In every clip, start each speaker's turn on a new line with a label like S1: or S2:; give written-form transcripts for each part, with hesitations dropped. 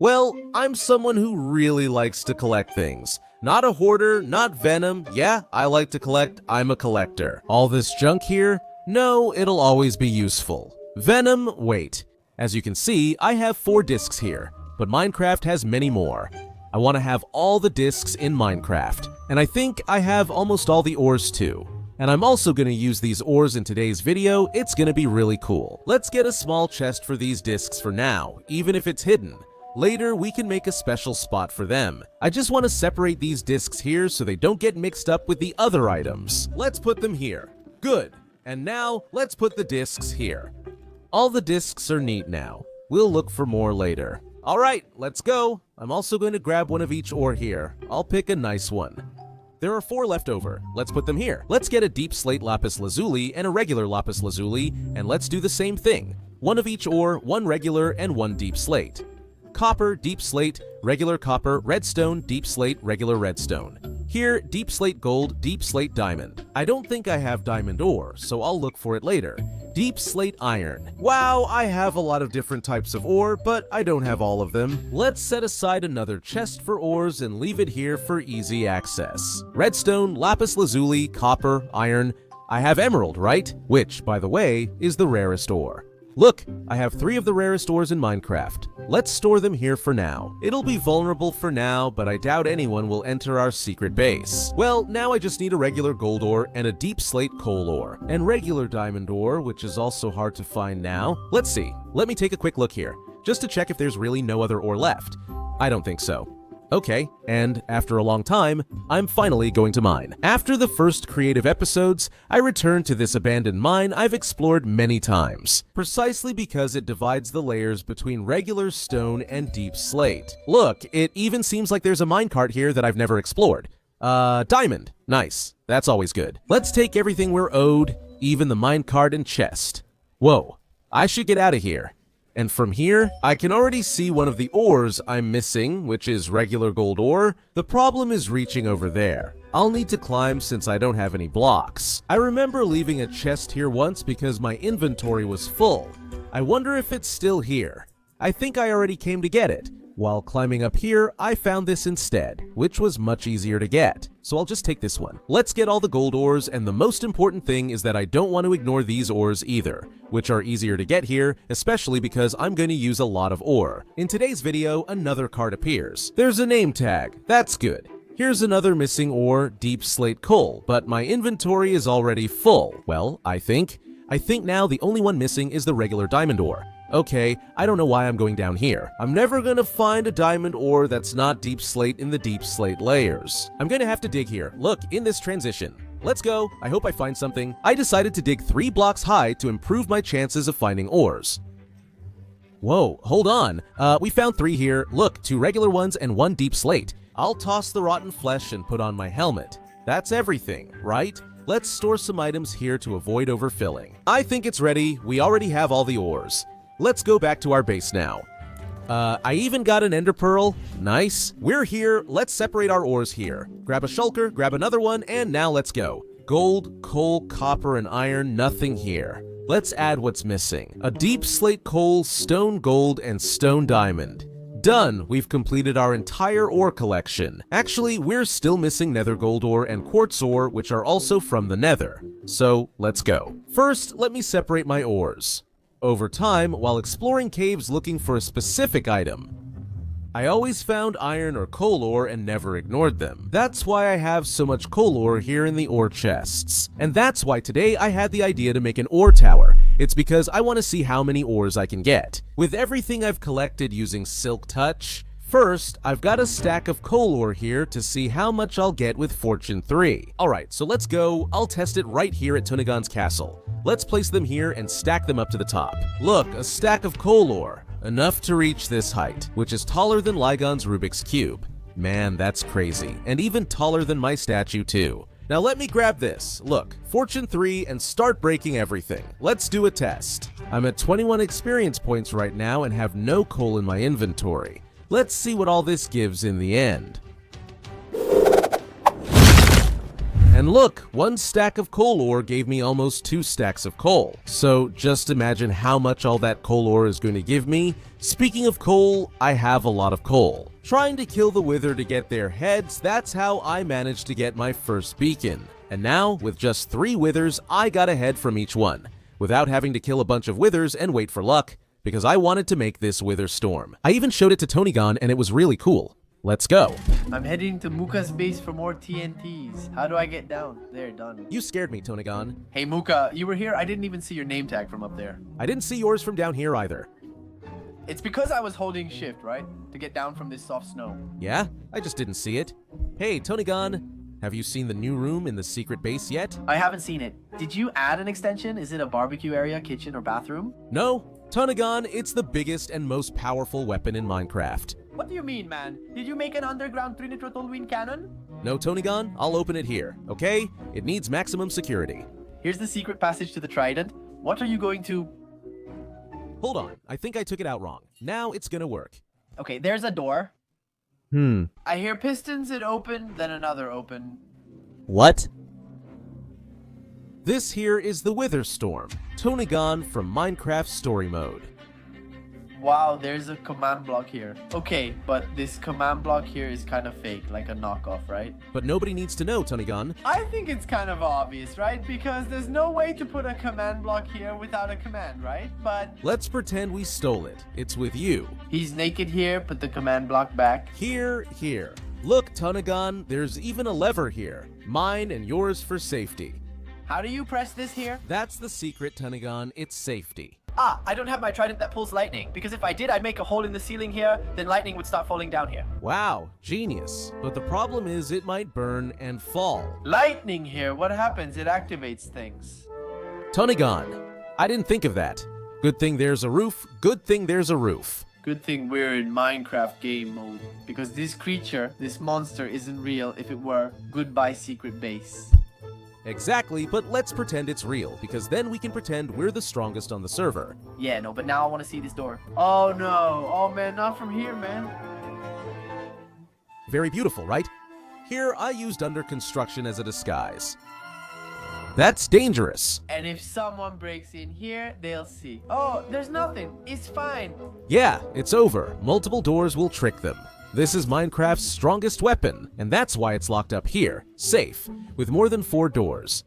S1: Well, I'm someone who really likes to collect things. Not a hoarder, not Venom. Yeah, I like to collect, I'm a collector. All this junk here? No, it'll always be useful. Venom, wait. As you can see, I have 4 discs here, but Minecraft has many more. I want to have all the discs in Minecraft, and I think I have almost all the ores too. And I'm also going to use these ores in today's video. It's going to be really cool. Let's get a small chest for these discs for now, even if it's hidden. Later, we can make a special spot for them. I just want to separate these discs here so they don't get mixed up with the other items. Let's put them here. Good. And now, let's put the discs here. All the discs are neat now. We'll look for more later. Alright, let's go. I'm also going to grab one of each ore here. I'll pick a nice one. There are 4 left over. Let's put them here. Let's get a deep slate lapis lazuli and a regular lapis lazuli, and let's do the same thing. 1 of each ore, 1 regular, and 1 deep slate. Copper, deep slate, regular copper, redstone, deep slate, regular redstone. Here, deep slate gold, deep slate diamond. I don't think I have diamond ore, so I'll look for it later. Deep slate iron. Wow, I have a lot of different types of ore, but I don't have all of them. Let's set aside another chest for ores and leave it here for easy access. Redstone, lapis lazuli, copper, iron. I have emerald, right? Which, by the way, is the rarest ore. Look, I have 3 of the rarest ores in Minecraft. Let's store them here for now. It'll be vulnerable for now, but I doubt anyone will enter our secret base. Well, now I just need a regular gold ore and a deep slate coal ore, and regular diamond ore, which is also hard to find now. Let's see. Let me take a quick look here, just to check if there's really no other ore left. I don't think so. Okay, and after a long time, I'm finally going to mine. After the first creative episodes, I returned to this abandoned mine I've explored many times, precisely because it divides the layers between regular stone and deep slate. Look, it even seems like there's a minecart here that I've never explored. Diamond. Nice. That's always good. Let's take everything we're owed, even the minecart and chest. Whoa, I should get out of here. And from here, I can already see one of the ores I'm missing, which is regular gold ore. The problem is reaching over there. I'll need to climb since I don't have any blocks. I remember leaving a chest here once because my inventory was full. I wonder if it's still here. I think I already came to get it. While climbing up here, I found this instead, which was much easier to get. So I'll just take this one. Let's get all the gold ores, and the most important thing is that I don't want to ignore these ores either, which are easier to get here, especially because I'm going to use a lot of ore. In today's video, another card appears. There's a name tag. That's good. Here's another missing ore, deep slate coal, but my inventory is already full. Well, I think now the only one missing is the regular diamond ore. Okay, I don't know why I'm going down here. I'm never gonna find a diamond ore that's not deep slate in the deep slate layers. I'm gonna have to dig here. Look, in this transition. Let's go. I hope I find something. I decided to dig 3 blocks high to improve my chances of finding ores. Whoa, hold on. We found 3 here. Look, 2 regular ones and 1 deep slate. I'll toss the rotten flesh and put on my helmet. That's everything, right? Let's store some items here to avoid overfilling. I think it's ready. We already have all the ores. Let's go back to our base now. I even got an ender pearl. Nice. We're here. Let's separate our ores here. Grab a shulker, grab another one, and now let's go. Gold, coal, copper, and iron, nothing here. Let's add what's missing. A deep slate coal, stone gold, and stone diamond. Done! We've completed our entire ore collection. Actually, we're still missing nether gold ore and quartz ore, which are also from the nether. So, let's go. First, let me separate my ores. Over time, while exploring caves looking for a specific item, I always found iron or coal ore and never ignored them. That's why I have so much coal ore here in the ore chests. And that's why today I had the idea to make an ore tower. It's because I want to see how many ores I can get. With everything I've collected using Silk Touch, first, I've got a stack of coal ore here to see how much I'll get with Fortune 3. Alright, so let's go. I'll test it right here at Tunigan's castle. Let's place them here and stack them up to the top. Look, a stack of coal ore. Enough to reach this height, which is taller than Ligon's Rubik's Cube. Man, that's crazy. And even taller than my statue too. Now let me grab this. Look, Fortune 3 and start breaking everything. Let's do a test. I'm at 21 experience points right now and have no coal in my inventory. Let's see what all this gives in the end. And look, 1 stack of coal ore gave me almost 2 stacks of coal. So just imagine how much all that coal ore is going to give me. Speaking of coal, I have a lot of coal. Trying to kill the wither to get their heads, that's how I managed to get my first beacon. And now, with just 3 withers, I got a head from each one, without having to kill a bunch of withers and wait for luck, because I wanted to make this wither storm. I even showed it to Tonygon and it was really cool. Let's go.
S2: I'm heading to Muka's base for more TNTs. How do I get down? There, done.
S1: You scared me, Tonygon.
S2: Hey Muka, you were here? I didn't even see your name tag from up there.
S1: I didn't see yours from down here either.
S2: It's because I was holding shift, right? To get down from this soft snow.
S1: Yeah? I just didn't see it. Hey, Tonygon, have you seen the new room in the secret base yet?
S2: I haven't seen it. Did you add an extension? Is it a barbecue area, kitchen, or bathroom?
S1: No. Tonygon, it's the biggest and most powerful weapon in Minecraft.
S2: What do you mean, man? Did you make an underground Trinitrotolwyn cannon?
S1: No, Tonygon, I'll open it here, okay? It needs maximum security.
S2: Here's the secret passage to the trident. What are you going to...
S1: Hold on, I think I took it out wrong. Now it's gonna work.
S2: Okay, there's a door. I hear pistons that open, then another open.
S1: What? This here is the Wither Storm, Tonygon from Minecraft Story Mode.
S2: Wow, there's a command block here. Okay, but this command block here is kind of fake, like a knockoff, right?
S1: But nobody needs to know, Tonygon.
S2: I think it's kind of obvious, right? Because there's no way to put a command block here without a command, right? But...
S1: Let's pretend we stole it. It's with you.
S2: He's naked here, put the command block back.
S1: Here. Look, Tonygon, there's even a lever here. Mine and yours for safety.
S2: How do you press this here?
S1: That's the secret, Tonygon. It's safety.
S2: Ah, I don't have my trident that pulls lightning, because if I did, I'd make a hole in the ceiling here, then lightning would start falling down here.
S1: Wow, genius. But the problem is it might burn and fall.
S2: Lightning here, what happens? It activates things.
S1: Tonygon, I didn't think of that. Good thing there's a roof. Good thing there's a roof.
S2: Good thing we're in Minecraft game mode, because this creature, this monster, isn't real. If it were, goodbye secret base.
S1: Exactly, but let's pretend it's real, because then we can pretend we're the strongest on the server.
S2: Yeah, no, but now I want to see this door. Oh no, oh man, not from here, man.
S1: Very beautiful, right? Here, I used under construction as a disguise. That's dangerous.
S2: And if someone breaks in here, they'll see. Oh, there's nothing. It's fine.
S1: Yeah, it's over. Multiple doors will trick them. This is Minecraft's strongest weapon, and that's why it's locked up here, safe, with more than 4 doors.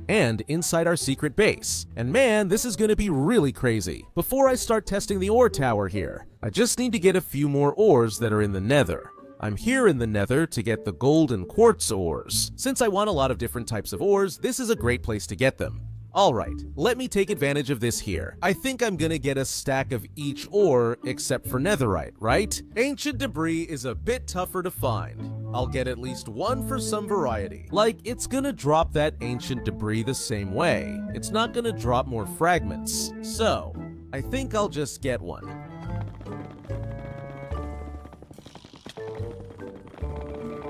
S1: And inside our secret base. And man, this is gonna be really crazy. Before I start testing the ore tower here, I just need to get a few more ores that are in the Nether. I'm here in the Nether to get the gold and quartz ores. Since I want a lot of different types of ores, this is a great place to get them. Alright, let me take advantage of this here. I think I'm gonna get a stack of each ore except for netherite, right? Ancient debris is a bit tougher to find. I'll get at least 1 for some variety. Like, it's gonna drop that ancient debris the same way. It's not gonna drop more fragments. So, I think I'll just get 1.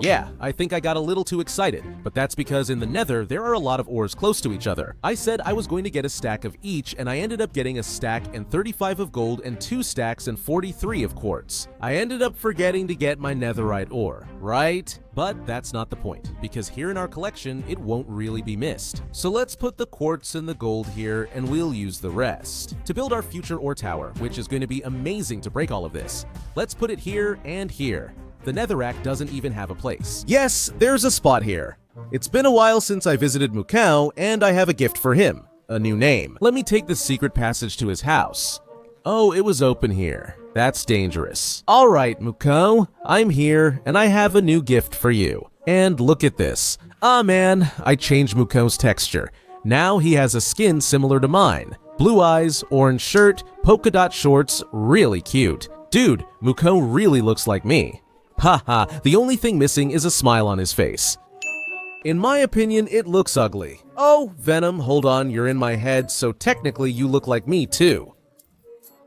S1: Yeah, I think I got a little too excited, but that's because in the Nether, there are a lot of ores close to each other. I said I was going to get a stack of each, and I ended up getting a stack and 35 of gold and 2 stacks and 43 of quartz. I ended up forgetting to get my netherite ore, right? But that's not the point, because here in our collection, it won't really be missed. So let's put the quartz and the gold here, and we'll use the rest. To build our future ore tower, which is going to be amazing to break all of this, let's put it here and here. The netherrack doesn't even have a place. Yes, there's a spot here. It's been a while since I visited Mukão, and I have a gift for him. A new name. Let me take the secret passage to his house. Oh, it was open here. That's dangerous. Alright, Mukão, I'm here, and I have a new gift for you. And look at this. Ah man, I changed Mukão's texture. Now he has a skin similar to mine. Blue eyes, orange shirt, polka dot shorts, really cute. Dude, Mukão really looks like me. Haha, the only thing missing is a smile on his face. In my opinion, it looks ugly. Oh, Venom, hold on, you're in my head, so technically you look like me too.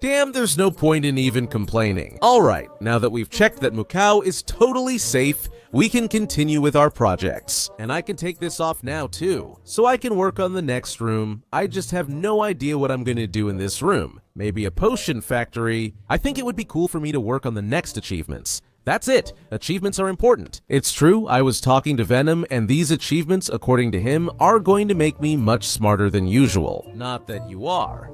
S1: Damn, there's no point in even complaining. Alright, now that we've checked that Mukão is totally safe, we can continue with our projects. And I can take this off now too, so I can work on the next room. I just have no idea what I'm gonna do in this room. Maybe a potion factory. I think it would be cool for me to work on the next achievements. That's it. Achievements are important. It's true, I was talking to Venom, and these achievements, according to him, are going to make me much smarter than usual. Not that you are.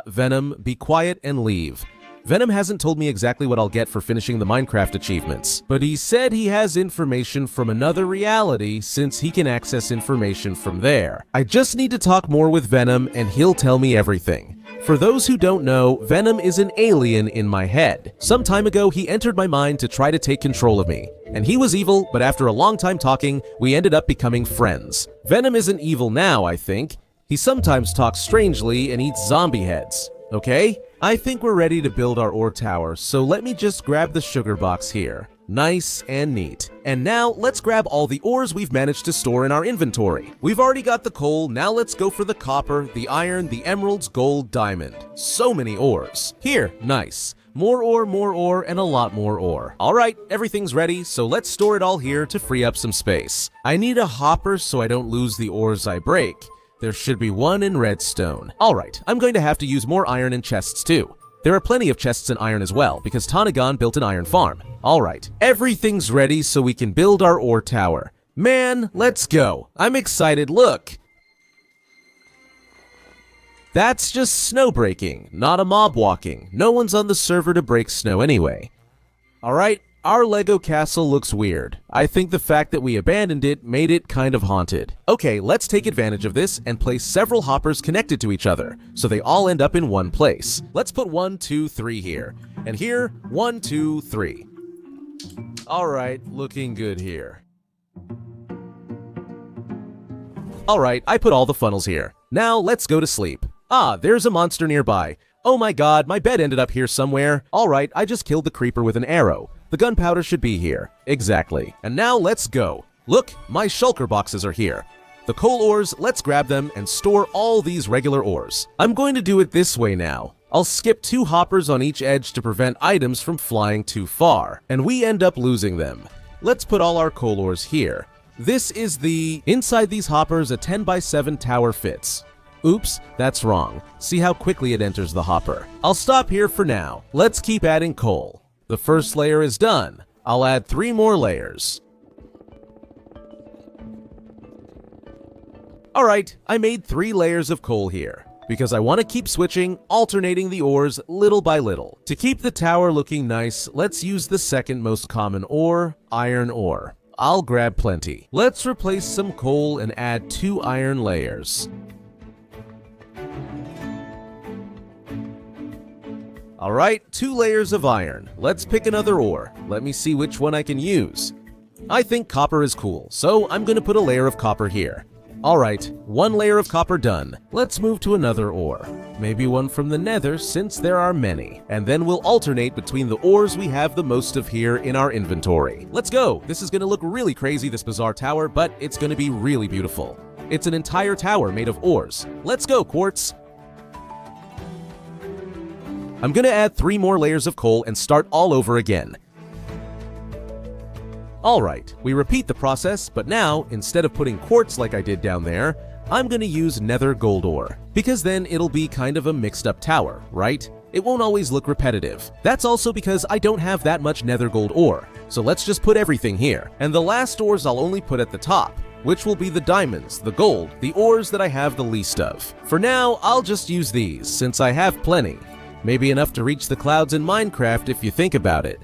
S1: Venom, be quiet and leave. Venom hasn't told me exactly what I'll get for finishing the Minecraft achievements, but he said he has information from another reality since he can access information from there. I just need to talk more with Venom and he'll tell me everything. For those who don't know, Venom is an alien in my head. Some time ago, he entered my mind to try to take control of me. And he was evil, but after a long time talking, we ended up becoming friends. Venom isn't evil now, I think. He sometimes talks strangely and eats zombie heads. Okay? I think we're ready to build our ore tower, so let me just grab the sugar box here. Nice and neat. And now, let's grab all the ores we've managed to store in our inventory. We've already got the coal, now let's go for the copper, the iron, the emeralds, gold, diamond. So many ores. Here, nice. More ore, and a lot more ore. Alright, everything's ready, so let's store it all here to free up some space. I need a hopper so I don't lose the ores I break. There should be one in redstone. Alright, I'm going to have to use more iron in chests too. There are plenty of chests in iron as well, because Tanagon built an iron farm. Alright, everything's ready so we can build our ore tower. Man, let's go. I'm excited, look! That's just snow breaking, not a mob walking. No one's on the server to break snow anyway. Alright, our Lego castle looks weird. I think the fact that we abandoned it made it kind of haunted. Okay, let's take advantage of this and place several hoppers connected to each other, so they all end up in one place. Let's put 1, 2, 3 here. And here, 1, 2, 3. Alright, looking good here. Alright, I put all the funnels here. Now, let's go to sleep. Ah, there's a monster nearby. Oh my god, my bed ended up here somewhere. Alright, I just killed the creeper with an arrow. The gunpowder should be here. Exactly. And now let's go. Look, my shulker boxes are here. The coal ores, let's grab them and store all these regular ores. I'm going to do it this way now. I'll skip 2 hoppers on each edge to prevent items from flying too far, and we end up losing them. Let's put all our coal ores here. This is inside these hoppers, a 10x7 tower fits. Oops, that's wrong. See how quickly it enters the hopper. I'll stop here for now. Let's keep adding coal. The first layer is done. I'll add 3 more layers. Alright, I made 3 layers of coal here, because I want to keep switching, alternating the ores little by little. To keep the tower looking nice, let's use the second most common ore, iron ore. I'll grab plenty. Let's replace some coal and add 2 iron layers. Alright, 2 layers of iron. Let's pick another ore. Let me see which one I can use. I think copper is cool, so I'm gonna put a layer of copper here. Alright, 1 layer of copper done. Let's move to another ore. Maybe one from the Nether since there are many. And then we'll alternate between the ores we have the most of here in our inventory. Let's go! This is gonna look really crazy, this bizarre tower, but it's gonna be really beautiful. It's an entire tower made of ores. Let's go, quartz! I'm gonna add 3 more layers of coal and start all over again. Alright, we repeat the process, but now, instead of putting quartz like I did down there, I'm gonna use nether gold ore, because then it'll be kind of a mixed up tower, right? It won't always look repetitive. That's also because I don't have that much nether gold ore, so let's just put everything here. And the last ores I'll only put at the top, which will be the diamonds, the gold, the ores that I have the least of. For now, I'll just use these, since I have plenty. Maybe enough to reach the clouds in Minecraft if you think about it.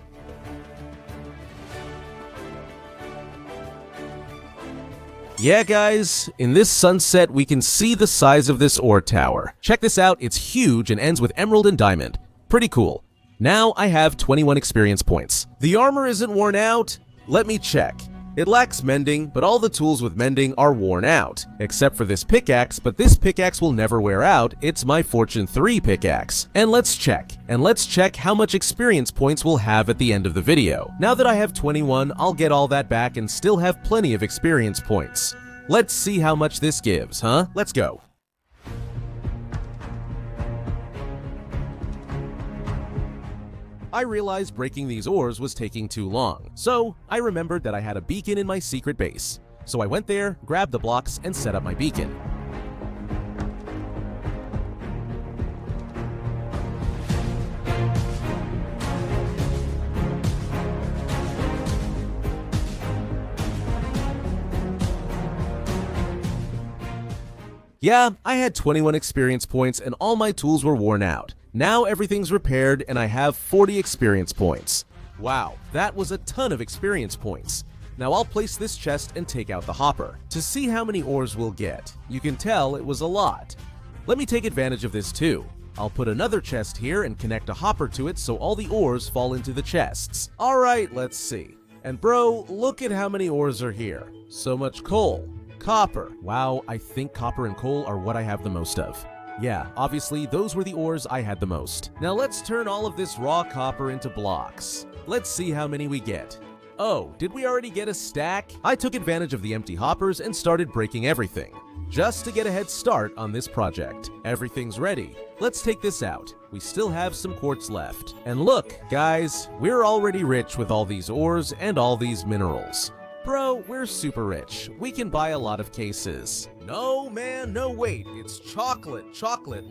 S1: Yeah guys, in this sunset we can see the size of this ore tower. Check this out, it's huge and ends with emerald and diamond. Pretty cool. Now I have 21 experience points. The armor isn't worn out? Let me check. It lacks mending, but all the tools with mending are worn out, except for this pickaxe, but this pickaxe will never wear out. It's my Fortune 3 pickaxe. And let's check how much experience points we'll have at the end of the video. Now that I have 21, I'll get all that back and still have plenty of experience points. Let's see how much this gives, huh? Let's go. I realized breaking these ores was taking too long, so I remembered that I had a beacon in my secret base. So I went there, grabbed the blocks, and set up my beacon. Yeah, I had 21 experience points and all my tools were worn out. Now everything's repaired and I have 40 experience points. Wow, that was a ton of experience points. Now I'll place this chest and take out the hopper to see how many ores we'll get. You can tell it was a lot. Let me take advantage of this too. I'll put another chest here and connect a hopper to it so all the ores fall into the chests. Alright, let's see. And bro, look at how many ores are here. So much coal. Copper. Wow, I think copper and coal are what I have the most of. Yeah, obviously those were the ores I had the most. Now let's turn all of this raw copper into blocks. Let's see how many we get. Oh, did we already get a stack? I took advantage of the empty hoppers and started breaking everything, just to get a head start on this project. Everything's ready. Let's take this out. We still have some quartz left. And look, guys, we're already rich with all these ores and all these minerals. Bro, we're super rich. We can buy a lot of cases. No, man, no, wait. It's chocolate.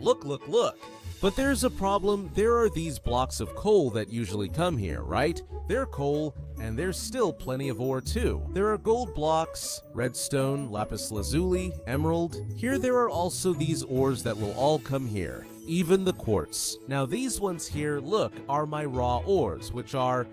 S1: Look, look, look. But there's a problem. There are these blocks of coal that usually come here, right? They're coal, and there's still plenty of ore too. There are gold blocks, redstone, lapis lazuli, emerald. Here there are also these ores that will all come here, even the quartz. Now these ones here, look, are my raw ores, which are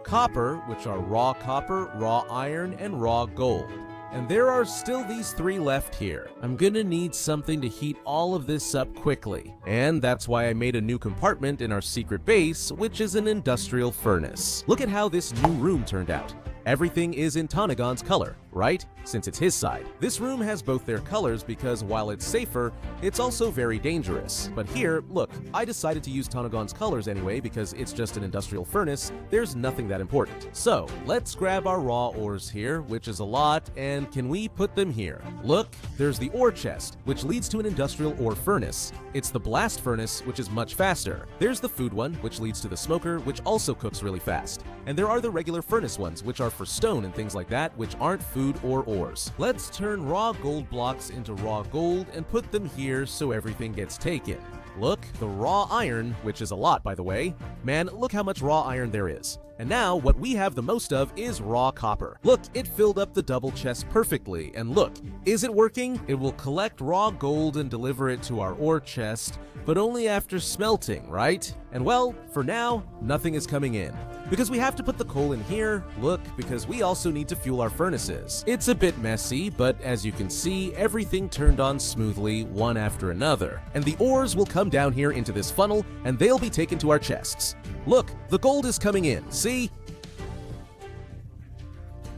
S1: copper, which are raw copper, raw iron, and raw gold. And there are still these 3 left here. I'm gonna need something to heat all of this up quickly. And that's why I made a new compartment in our secret base, which is an industrial furnace. Look at how this new room turned out. Everything is in Tanagon's color, right? Since it's his side. This room has both their colors because while it's safer, it's also very dangerous. But here, look, I decided to use Tanagon's colors anyway because it's just an industrial furnace. There's nothing that important. So let's grab our raw ores here, which is a lot, and can we put them here? Look, there's the ore chest, which leads to an industrial ore furnace. It's the blast furnace, which is much faster. There's the food one, which leads to the smoker, which also cooks really fast. And there are the regular furnace ones, which are for stone and things like that, which aren't food or ores. Let's turn raw gold blocks into raw gold and put them here so everything gets taken. Look, the raw iron, which is a lot by the way. Man, look how much raw iron there is. And now, what we have the most of is raw copper. Look, it filled up the double chest perfectly, and look, is it working? It will collect raw gold and deliver it to our ore chest, but only after smelting, right? And well, for now, nothing is coming in. Because we have to put the coal in here, look, because we also need to fuel our furnaces. It's a bit messy, but as you can see, everything turned on smoothly, one after another. And the ores will come down here into this funnel, and they'll be taken to our chests. Look, the gold is coming in, see?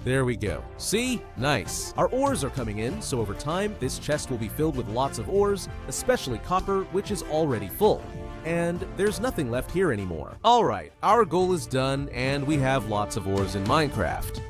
S1: There we go. See? Nice. Our ores are coming in, so over time, this chest will be filled with lots of ores, especially copper, which is already full. And there's nothing left here anymore. Alright, our goal is done, and we have lots of ores in Minecraft.